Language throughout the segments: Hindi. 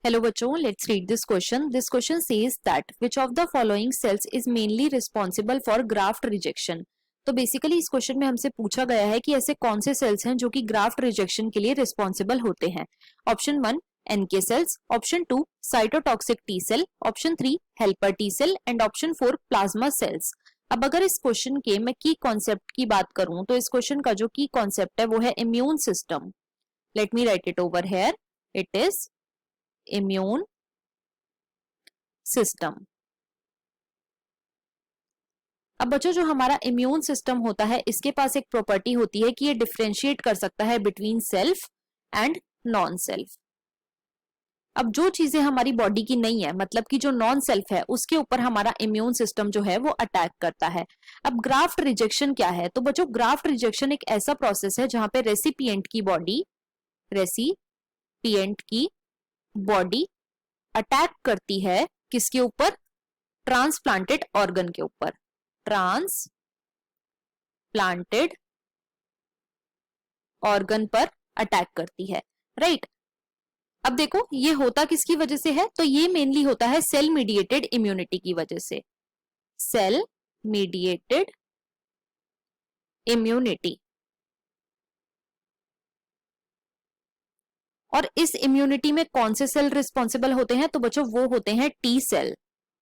Hello बच्चों, let's read this question. This question says that which of the following cells is mainly responsible for graft rejection? तो बेसिकली इस क्वेश्चन में हमसे पूछा गया है कि ऐसे कौन से सेल्स हैं जो कि ग्राफ्ट रिजेक्शन के लिए रिस्पॉन्सिबल होते हैं. Option 1 NK cells, option 2 cytotoxic T cell, option 3 helper T cell and option 4 plasma cells. अब अगर इस क्वेश्चन के मैं की कॉन्सेप्ट की बात करूं तो इस क्वेश्चन का जो की कॉन्सेप्ट है वो है immune system. Let me right it over here. It is immune system. अब बच्चों जो हमारा इम्यून सिस्टम होता है इसके पास एक प्रॉपर्टी होती है कि ये डिफरेंशिएट कर सकता है between self and non self. अब जो चीजें हमारी बॉडी की नहीं है, मतलब कि जो नॉन सेल्फ है, उसके ऊपर हमारा इम्यून सिस्टम जो है वो अटैक करता है. अब ग्राफ्ट रिजेक्शन क्या है? तो बच्चों ग्राफ्ट रिजेक्शन एक ऐसा प्रोसेस है जहां पे रेसिपिएंट की बॉडी अटैक करती है किसके ऊपर? ट्रांसप्लांटेड ऑर्गन के ऊपर. ट्रांसप्लांटेड ऑर्गन पर अटैक करती है, राइट? अब देखो ये होता किसकी वजह से है? तो ये मेनली होता है सेल मीडिएटेड इम्यूनिटी की वजह से. Cell mediated immunity. और इस इम्यूनिटी में कौन से सेल रिस्पॉन्सिबल होते हैं? तो बच्चों वो होते हैं टी सेल.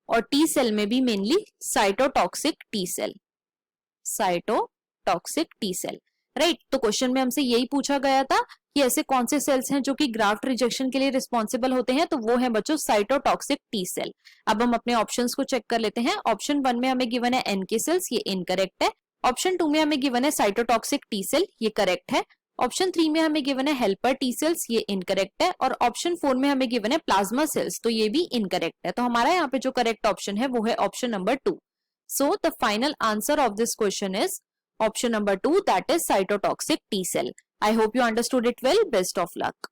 और टी सेल में भी mainly cytotoxic T cell. Cytotoxic T cell, right? तो क्वेश्चन में हमसे यही पूछा गया था कि ऐसे कौन से सेल्स हैं जो कि ग्राफ्ट रिजेक्शन के लिए रिस्पॉन्सिबल होते हैं. तो वो है बच्चों साइटोटॉक्सिक टी सेल. अब हम अपने ऑप्शंस को चेक कर लेते हैं. ऑप्शन 1 में हमें गिवन है एनके सेल्स, ये इनकरेक्ट है. ऑप्शन 2 में हमें गिवन है साइटोटॉक्सिक टी सेल, ये करेक्ट है. ऑप्शन 3 में हमें गिवन है हेल्पर टी सेल्स, ये इनकरेक्ट है. और ऑप्शन 4 में हमें गिवन है प्लाज्मा सेल्स, तो ये भी इनकरेक्ट है. तो हमारा यहाँ पे जो करेक्ट ऑप्शन है वो है option number 2. So the final answer of this question is option number 2, that is cytotoxic T cell. I hope you understood it well. Best of luck.